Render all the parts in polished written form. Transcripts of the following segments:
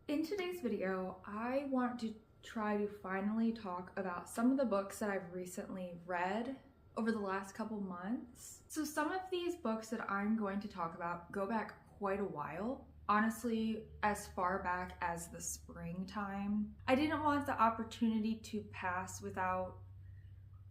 In today's video, I want to try to finally talk about some of the books that I've recently read over the last couple months. So some of these books that I'm going to talk about go back quite a while. Honestly, as far back as the springtime. I didn't want the opportunity to pass without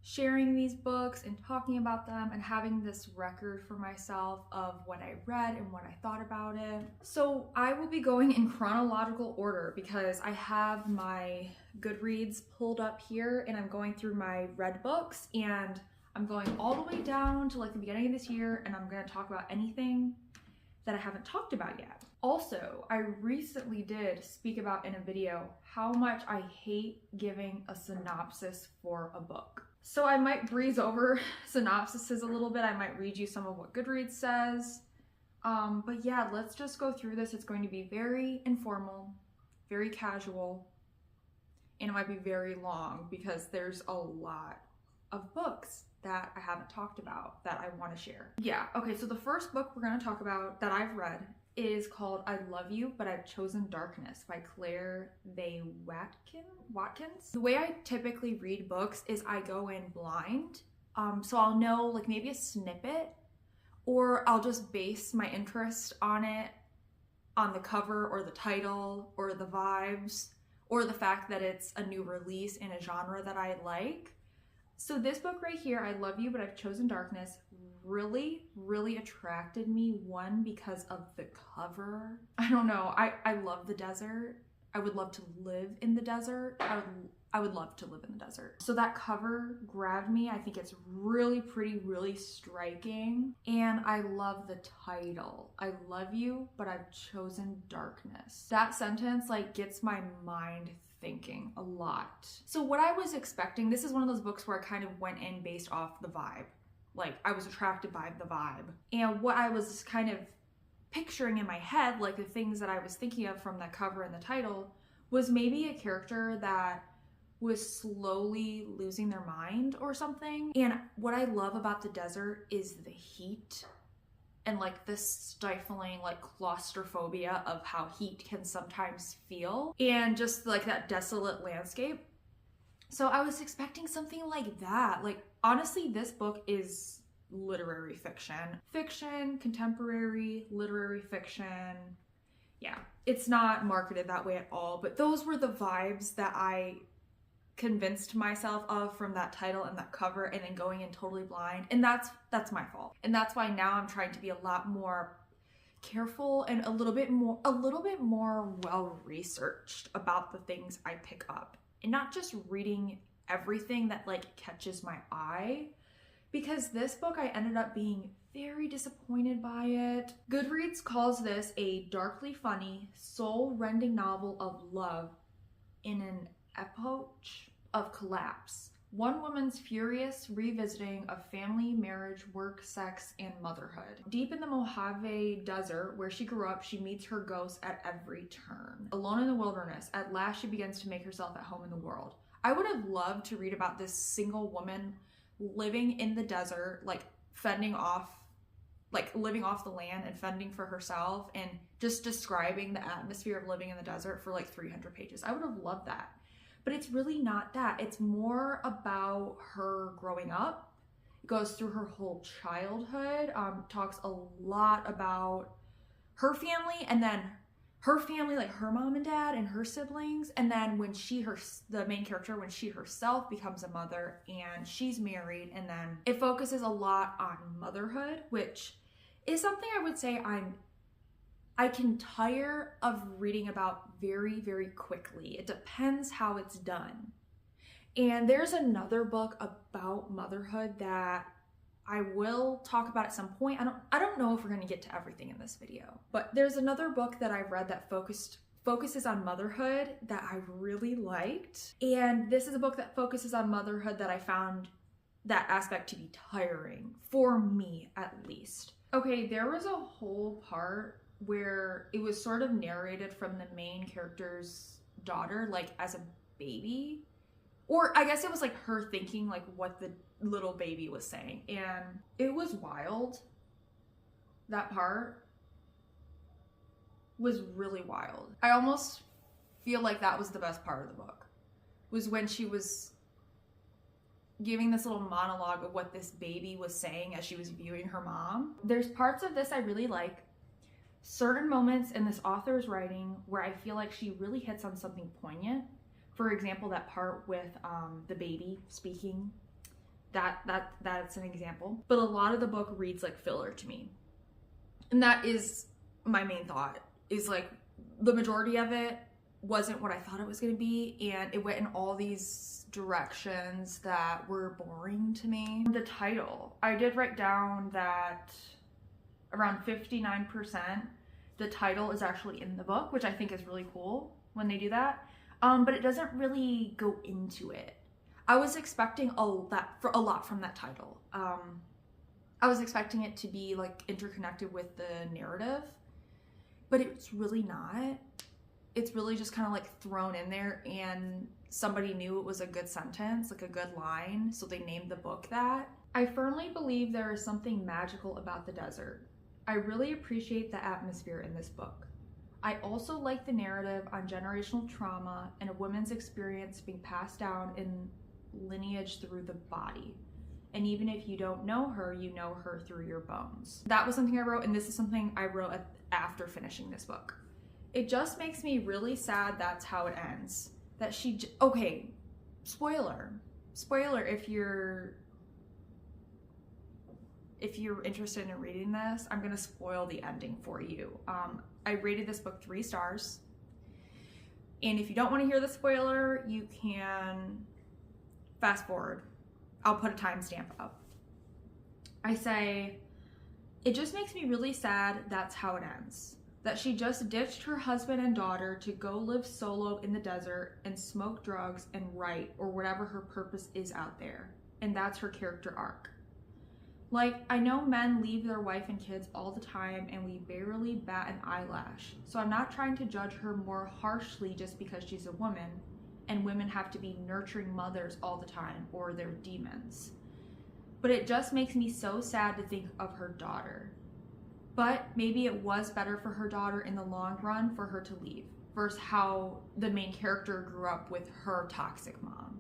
sharing these books and talking about them and having this record for myself of what I read and what I thought about it. So I will be going in chronological order because I have my Goodreads pulled up here and I'm going through my read books and I'm going all the way down to like the beginning of this year and I'm going to talk about anything that I haven't talked about yet. Also, I recently did speak about in a video how much I hate giving a synopsis for a book. So I might breeze over synopsises a little bit. I might read you some of what Goodreads says. But yeah, let's just go through this. It's going to be very informal, very casual, and it might be very long because there's a lot of books that I haven't talked about that I want to share. Yeah, okay, so the first book we're going to talk about that I've read is called I Love You, But I've Chosen Darkness by Claire Vaye Watkins. The way I typically read books is I go in blind. So I'll know like maybe a snippet, or I'll just base my interest on it, on the cover or the title or the vibes or the fact that it's a new release in a genre that I like. So this book right here, I Love You, But I've Chosen Darkness, really attracted me. One, because of the cover. I don't know, I love the desert. I would love to live in the desert. I would love to live in the desert. So that cover grabbed me. I think it's really pretty, really striking. And I love the title. I love you, but I've chosen darkness. That sentence like gets my mind thinking a lot. So what I was expecting, this is one of those books where I kind of went in based off the vibe. Like I was attracted by the vibe. And what I was kind of picturing in my head, like the things that I was thinking of from the cover and the title, was maybe a character that was slowly losing their mind or something. And what I love about the desert is the heat and like the stifling like claustrophobia of how heat can sometimes feel and just like that desolate landscape. So I was expecting something like that. Like honestly, this book is literary fiction. Fiction, contemporary, literary fiction. Yeah, it's not marketed that way at all, but those were the vibes that I convinced myself of from that title and that cover, and then going in totally blind. And that's my fault. And that's why now I'm trying to be a lot more careful and a little bit more well researched about the things I pick up, and not just reading everything that like catches my eye, because this book I ended up being very disappointed by it. Goodreads calls this a darkly funny, soul-rending novel of love in an epoch of collapse. One woman's furious revisiting of family, marriage, work, sex, and motherhood. Deep in the Mojave Desert, where she grew up, she meets her ghost at every turn. Alone in the wilderness, at last she begins to make herself at home in the world. I would have loved to read about this single woman living in the desert, like fending off, like living off the land and fending for herself, and just describing the atmosphere of living in the desert for like 300 pages. I would have loved that. But it's really not that. It's more about her growing up. It goes through her whole childhood, talks a lot about her family, and then her family, like her mom and dad and her siblings, and then when the main character, when she herself becomes a mother and she's married, and then it focuses a lot on motherhood, which is something I would say I can tire of reading about very quickly. It depends how it's done. And there's another book about motherhood that I will talk about at some point. I don't know if we're gonna get to everything in this video, but there's another book that I've read that focuses on motherhood that I really liked. And this is a book that focuses on motherhood that I found that aspect to be tiring, for me at least. Okay, there was a whole part where it was sort of narrated from the main character's daughter, like as a baby. Or I guess it was like her thinking like what the little baby was saying. And it was wild. That part was really wild. I almost feel like that was the best part of the book, was when she was giving this little monologue of what this baby was saying as she was viewing her mom. There's parts of this I really like. Certain moments in this author's writing where I feel like she really hits on something poignant. For example, that part with the baby speaking, that's an example. But a lot of the book reads like filler to me. And that is my main thought, is like the majority of it wasn't what I thought it was going to be, and it went in all these directions that were boring to me. The title, I did write down that around 59% the title is actually in the book, which I think is really cool when they do that, but it doesn't really go into it. I was expecting a lot from that title. I was expecting it to be like interconnected with the narrative, but it's really not. It's really just kind of like thrown in there, and somebody knew it was a good sentence, like a good line, so they named the book that. I firmly believe there is something magical about the desert. I really appreciate the atmosphere in this book. I also like the narrative on generational trauma and a woman's experience being passed down in lineage through the body. And even if you don't know her, you know her through your bones. That was something I wrote, and this is something I wrote after finishing this book. It just makes me really sad that's how it ends. That she, okay, spoiler if you're interested in reading this, I'm gonna spoil the ending for you. I rated this book 3 stars. And if you don't wanna hear the spoiler, you can fast forward. I'll put a timestamp up. I say, it just makes me really sad that's how it ends. That she just ditched her husband and daughter to go live solo in the desert and smoke drugs and write, or whatever her purpose is out there. And that's her character arc. Like, I know men leave their wife and kids all the time and we barely bat an eyelash. So I'm not trying to judge her more harshly just because she's a woman and women have to be nurturing mothers all the time, or they're demons. But it just makes me so sad to think of her daughter. But maybe it was better for her daughter in the long run for her to leave, versus how the main character grew up with her toxic mom.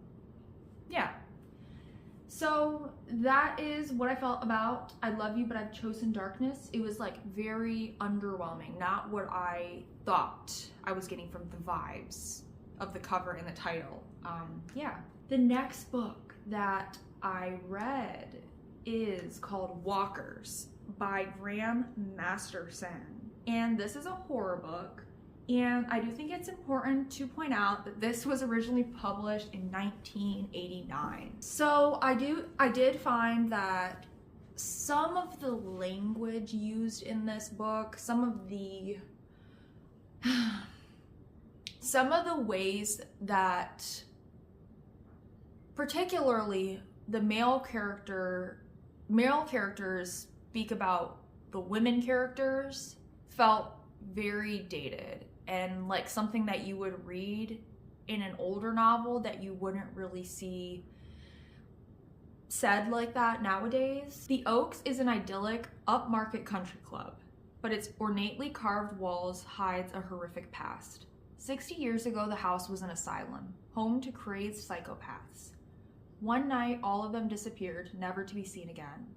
Yeah. So that is what I felt about I Love You But I've Chosen Darkness. It was like very underwhelming, not what I thought I was getting from the vibes of the cover and the title. Yeah. The next book that I read is called Walkers by Graham Masterson. And this is a horror book. And I do think it's important to point out that this was originally published in 1989. So I did find that some of the language used in this book, some of the ways that particularly the male characters speak about the women characters felt very dated and like something that you would read in an older novel that you wouldn't really see said like that nowadays. The Oaks is an idyllic, upmarket country club, but its ornately carved walls hides a horrific past. 60 years ago, the house was an asylum, home to crazed psychopaths. One night, all of them disappeared, never to be seen again.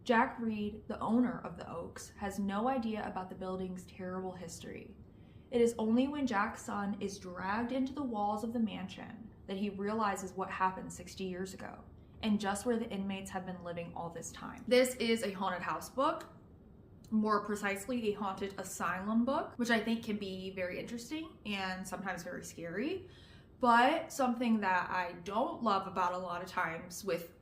Jack Reed, the owner of the Oaks, has no idea about the building's terrible history. It is only when Jack's son is dragged into the walls of the mansion that he realizes what happened 60 years ago, and just where the inmates have been living all this time. This is a haunted house book, more precisely a haunted asylum book, which I think can be very interesting and sometimes very scary. But something that I don't love about a lot of times with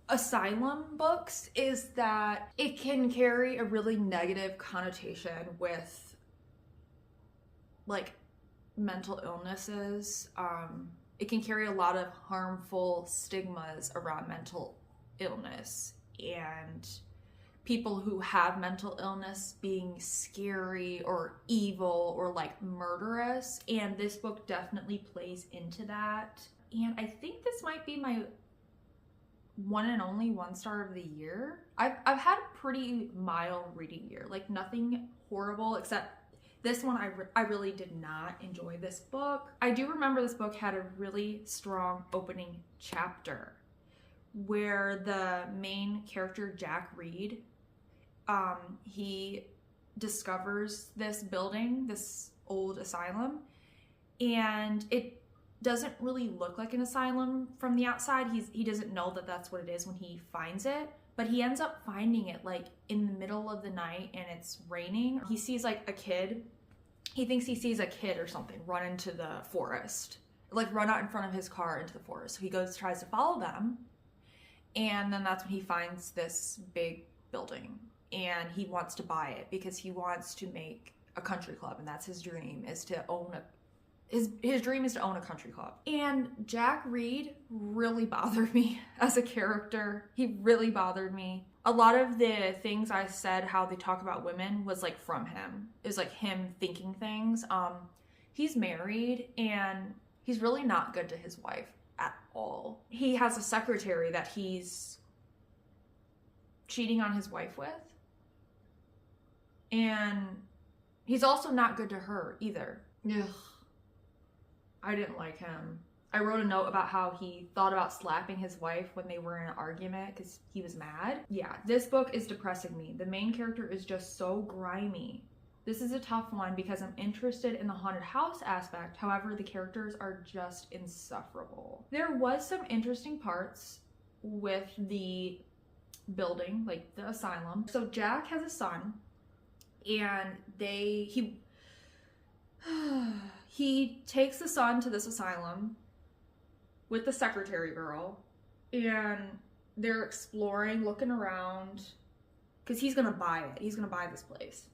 asylum books is that it can carry a really negative connotation with like mental illnesses. It can carry a lot of harmful stigmas around mental illness and people who have mental illness being scary or evil or like murderous, and this book definitely plays into that. And I think this might be my one and only 1-star of the year. I've had a pretty mild reading year, like nothing horrible except This one, I really did not enjoy this book. I do remember this book had a really strong opening chapter where the main character, Jack Reed, he discovers this building, this old asylum, and it doesn't really look like an asylum from the outside. He doesn't know that that's what it is when he finds it, but he ends up finding it like in the middle of the night and it's raining. He sees like a kid. He thinks he sees a kid or something run into the forest, like run out in front of his car into the forest. So he tries to follow them. And then that's when he finds this big building and he wants to buy it because he wants to make a country club. And that's his dream, is to own his dream is to own a country club. And Jack Reed really bothered me as a character. He really bothered me. A lot of the things I said, how they talk about women, was like from him. It was like him thinking things. He's married and he's really not good to his wife at all. He has a secretary that he's cheating on his wife with. And he's also not good to her either. Ugh. I didn't like him. I wrote a note about how he thought about slapping his wife when they were in an argument because he was mad. Yeah, this book is depressing me. The main character is just so grimy. This is a tough one because I'm interested in the haunted house aspect. However, the characters are just insufferable. There was some interesting parts with the building, like the asylum. So Jack has a son and he takes the son to this asylum with the secretary girl, and they're exploring, looking around, because he's gonna buy it. He's gonna buy this place.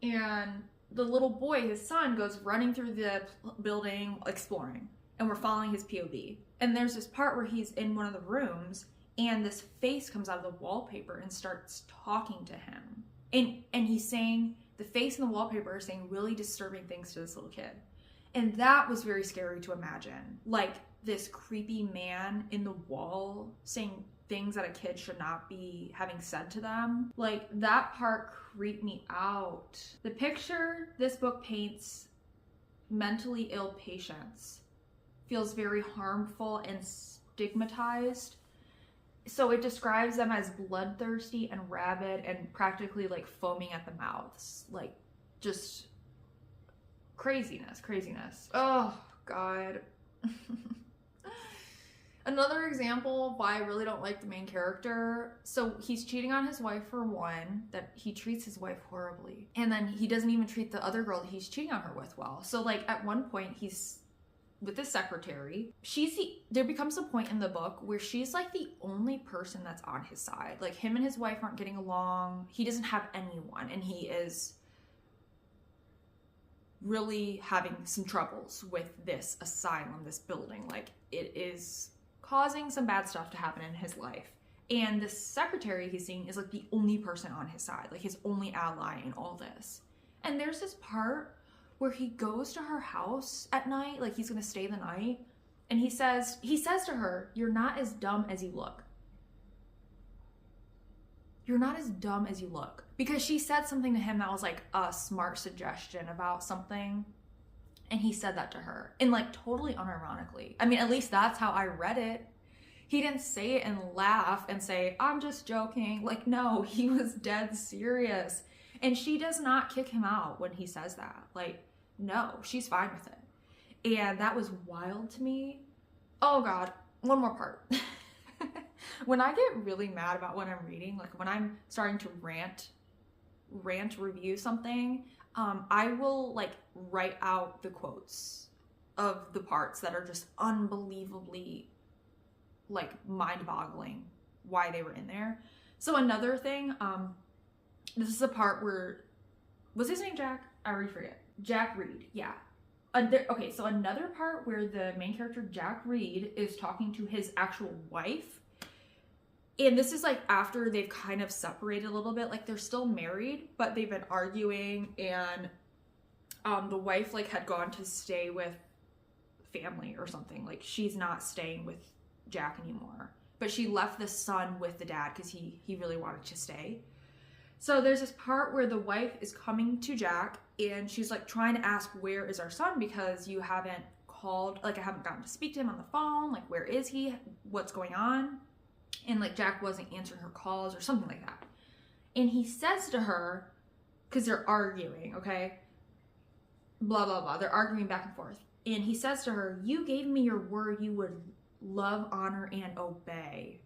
And the little boy, his son, goes running through the building exploring, and we're following his POV. And there's this part where he's in one of the rooms, and this face comes out of the wallpaper and starts talking to him. And he's saying, the face in the wallpaper is saying really disturbing things to this little kid. And that was very scary to imagine. Like this creepy man in the wall saying things that a kid should not be having said to them. Like that part creeped me out. The picture this book paints mentally ill patients feels very harmful and stigmatized. So it describes them as bloodthirsty and rabid and practically like foaming at the mouths. Like just craziness. Oh, God. Another example of why I really don't like the main character. So he's cheating on his wife for one, that he treats his wife horribly. And then he doesn't even treat the other girl that he's cheating on her with well. So like at one point he's with the secretary. There becomes a point in the book where she's like the only person that's on his side. Like him and his wife aren't getting along. He doesn't have anyone and he is really having some troubles with this asylum, this building. Like it is causing some bad stuff to happen in his life. And the secretary he's seeing is like the only person on his side, like his only ally in all this. And there's this part where he goes to her house at night, like he's gonna stay the night, and he says to her, "You're not as dumb as you look. You're not as dumb as you look." Because she said something to him that was like a smart suggestion about something, and he said that to her, and like totally unironically. I mean, at least that's how I read it. He didn't say it and laugh and say, "I'm just joking." Like, no, he was dead serious. And she does not kick him out when he says that. Like, no, she's fine with it. And that was wild to me. Oh God, one more part. When I get really mad about what I'm reading, like when I'm starting to rant review something, I will like write out the quotes of the parts that are just unbelievably like mind-boggling why they were in there. So another thing, this is a part where, was his name Jack? I already forget. Jack Reed, yeah. Okay, so another part where the main character, Jack Reed, is talking to his actual wife. And this is like after they've kind of separated a little bit. Like they're still married, but they've been arguing, and the wife like had gone to stay with family or something. Like she's not staying with Jack anymore. But she left the son with the dad because he really wanted to stay. So there's this part where the wife is coming to Jack and she's like trying to ask, where is our son? Because you haven't called, like I haven't gotten to speak to him on the phone. Like, where is he? What's going on? And like Jack wasn't answering her calls or something like that. And he says to her, because they're arguing, okay? Blah, blah, blah. They're arguing back and forth. And he says to her, you gave me your word you would love, honor, and obey.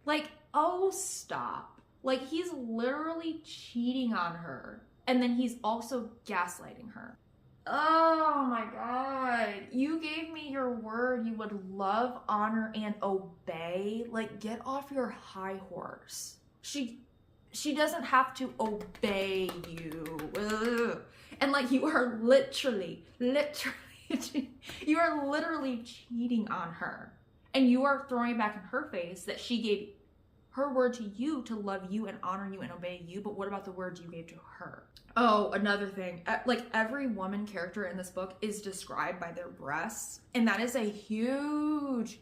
Like, oh, stop. Like, he's literally cheating on her. And then he's also gaslighting her. Oh my God. You gave me your word you would love, honor, and obey. Like, get off your high horse. She doesn't have to obey you. Ugh. And like, you are literally, you are literally cheating on her. And you are throwing back in her face that she gave her word to you to love you and honor you and obey you. But what about the words you gave to her? Oh, another thing. Like, every woman character in this book is described by their breasts. And that is a huge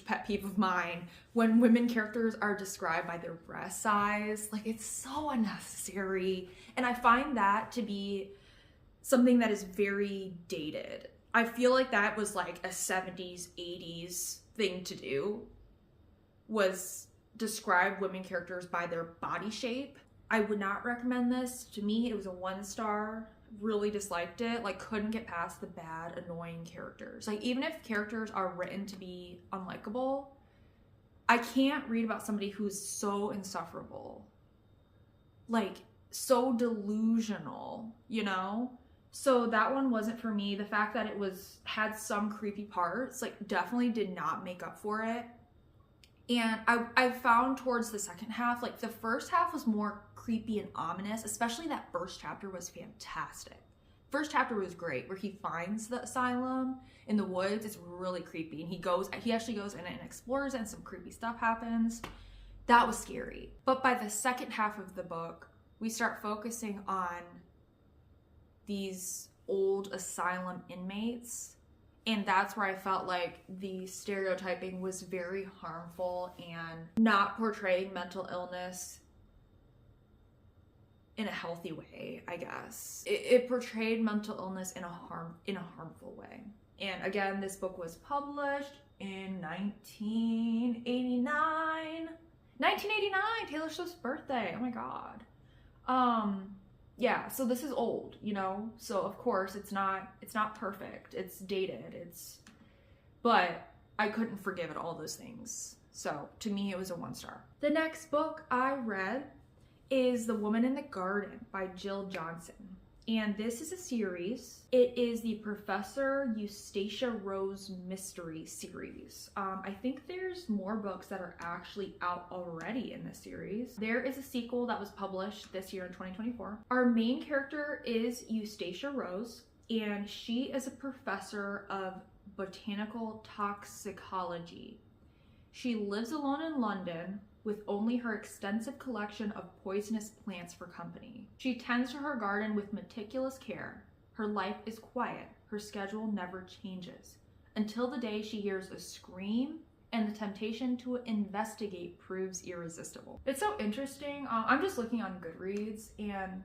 pet peeve of mine when women characters are described by their breast size. Like, it's so unnecessary. And I find that to be something that is very dated. I feel like that was like a 70s, 80s thing to do, was describe women characters by their body shape. I would not recommend this. To me, it was a 1 star. Really disliked it. Like, couldn't get past the bad, annoying characters. Like, even if characters are written to be unlikable, I can't read about somebody who's so insufferable. Like, so delusional, you know? So that one wasn't for me. The fact that it had some creepy parts, like, definitely did not make up for it. And I found towards the second half, like, the first half was more creepy and ominous, especially that first chapter was fantastic. First chapter was great, where he finds the asylum in the woods. It's really creepy, and he actually goes in and explores it, and some creepy stuff happens. That was scary. But by the second half of the book, we start focusing on these old asylum inmates. And that's where I felt like the stereotyping was very harmful and not portraying mental illness in a healthy way, I guess. It portrayed mental illness in a harmful way. And again, this book was published in 1989. 1989, Taylor Swift's birthday. Oh my God. Yeah, so this is old, you know? So of course it's not perfect. It's dated. But I couldn't forgive it, all those things. So to me, it was a 1 star. The next book I read is The Woman in the Garden by Jill Johnson. And this is a series. It is the Professor Eustacia Rose mystery series. I think there's more books that are actually out already in this series. There is a sequel that was published this year in 2024. Our main character is Eustacia Rose, and she is a professor of botanical toxicology. She lives alone in London with only her extensive collection of poisonous plants for company. She tends to her garden with meticulous care. Her life is quiet. Her schedule never changes, until the day she hears a scream and the temptation to investigate proves irresistible. It's so interesting. I'm just looking on Goodreads, and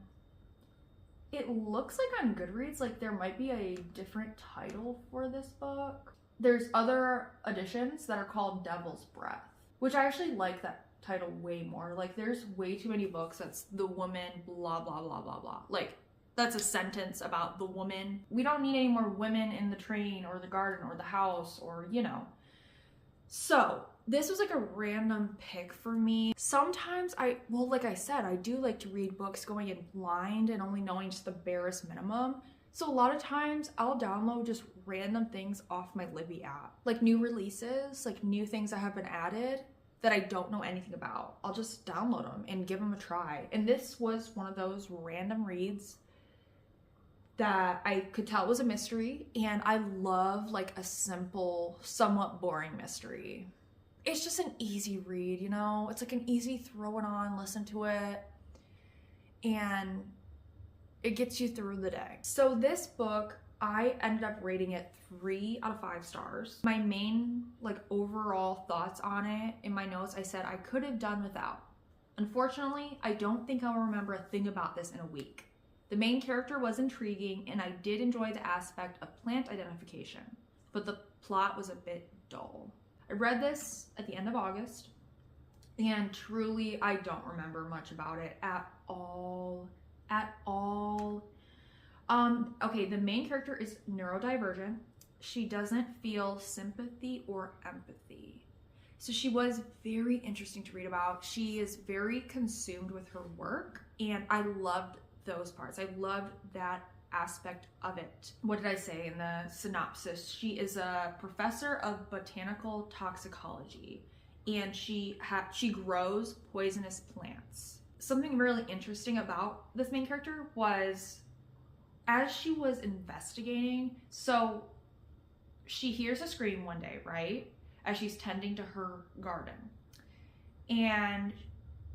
it looks like on Goodreads, like there might be a different title for this book. There's other editions that are called Devil's Breath, which I actually like that title way more. Like, there's way too many books that's the woman blah blah blah blah blah. Like, that's a sentence about the woman. We don't need any more women in the train or the garden or the house, or, you know. So this was like a random pick for me. Sometimes like I said, I do like to read books going in blind and only knowing just the barest minimum. So a lot of times I'll download just random things off my Libby app, like new releases, like new things that have been added that I don't know anything about. I'll just download them and give them a try. And this was one of those random reads that I could tell was a mystery, and I love like a simple, somewhat boring mystery. It's just an easy read, you know? It's like an easy throw it on, listen to it, and it gets you through the day. So this book, I ended up rating it 3 out of 5 stars. My main like overall thoughts on it, in my notes, I said I could have done without. Unfortunately, I don't think I'll remember a thing about this in a week. The main character was intriguing, and I did enjoy the aspect of plant identification, but the plot was a bit dull. I read this at the end of August, and truly, I don't remember much about it at all. At all. Okay, the main character is neurodivergent. She doesn't feel sympathy or empathy. So she was very interesting to read about. She is very consumed with her work, and I loved those parts. I loved that aspect of it. What did I say in the synopsis? She is a professor of botanical toxicology, and she grows poisonous plants. Something really interesting about this main character was, as she was investigating, so she hears a scream one day, right? As she's tending to her garden. And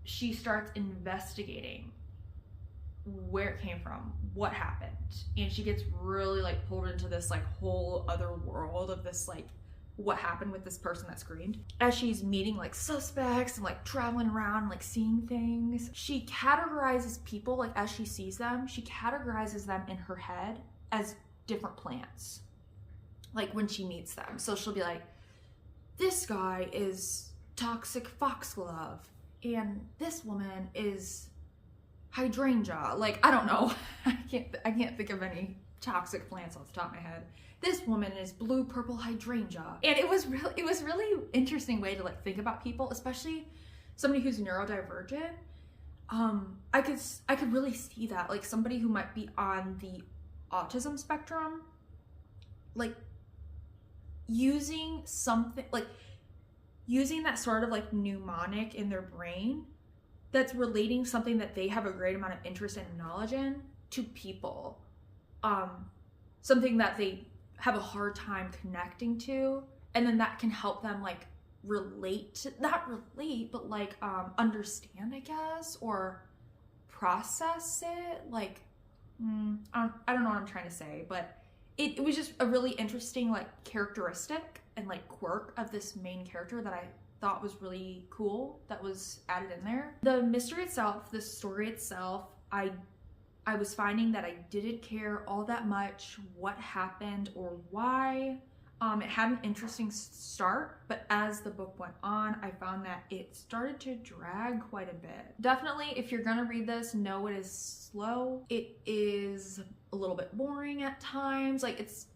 she starts investigating where it came from, what happened. And she gets really like pulled into this like whole other world of this like what happened with this person that screamed. As she's meeting like suspects and like traveling around and like seeing things, she categorizes people, like as she sees them, she categorizes them in her head as different plants. Like when she meets them. So she'll be like, this guy is toxic foxglove and this woman is hydrangea. Like, I don't know. I can't think of any toxic plants off the top of my head. This woman is blue purple hydrangea. And it was really interesting way to like think about people, especially somebody who's neurodivergent. I could really see that, like somebody who might be on the autism spectrum, like using something, like using that sort of like mnemonic in their brain that's relating something that they have a great amount of interest and knowledge in to people. Something that they have a hard time connecting to, and then that can help them like not relate, but like understand, I guess, or process it. Like, I don't know what I'm trying to say, but it was just a really interesting like characteristic and like quirk of this main character that I thought was really cool that was added in there. The mystery itself, the story itself, I was finding that I didn't care all that much what happened or why. It had an interesting start, but as the book went on, I found that it started to drag quite a bit. Definitely, if you're gonna read this, know it is slow. It is a little bit boring at times. Like it's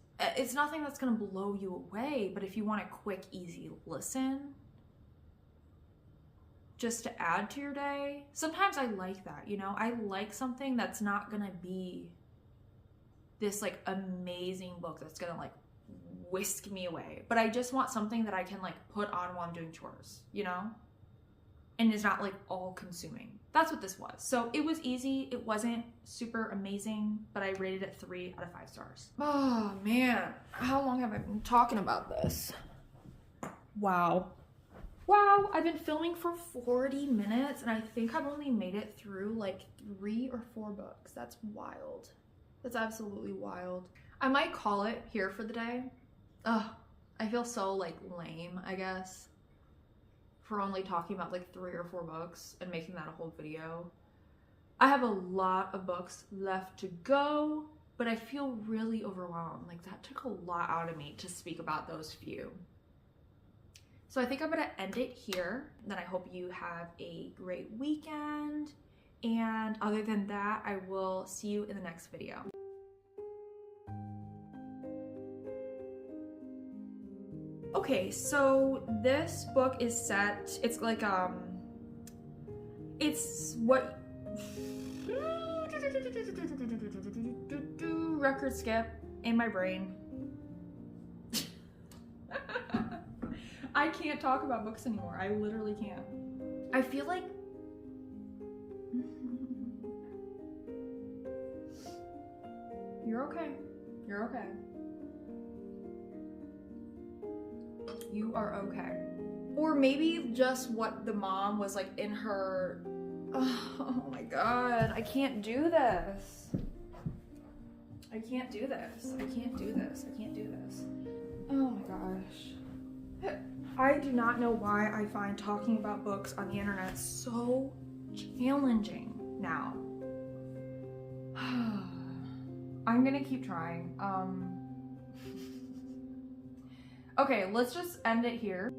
nothing that's gonna blow you away, but if you want a quick, easy listen, just to add to your day, sometimes I like that, you know? I like something that's not gonna be this like amazing book that's gonna like whisk me away, but I just want something that I can like put on while I'm doing chores, you know? And is not like all consuming. That's what this was. So it was easy. It wasn't super amazing, but I rated it 3 out of 5 stars. Oh man, how long have I been talking about this? Wow, I've been filming for 40 minutes and I think I've only made it through like 3 or 4 books. That's wild. That's absolutely wild. I might call it here for the day. Ugh, I feel so like lame, I guess, for only talking about like 3 or 4 books and making that a whole video. I have a lot of books left to go, but I feel really overwhelmed. Like that took a lot out of me to speak about those few. So I think I'm gonna end it here. Then I hope you have a great weekend. And other than that, I will see you in the next video. Okay, so this book is set, it's like, it's what, record skip in my brain. I can't talk about books anymore. I literally can't. I feel like you're okay. You're okay. You are okay. Or maybe just what the mom was like in her, oh my God, I can't do this. I can't do this. I can't do this. I can't do this. Oh my gosh. I do not know why I find talking about books on the internet so challenging now. I'm gonna keep trying. Okay, let's just end it here.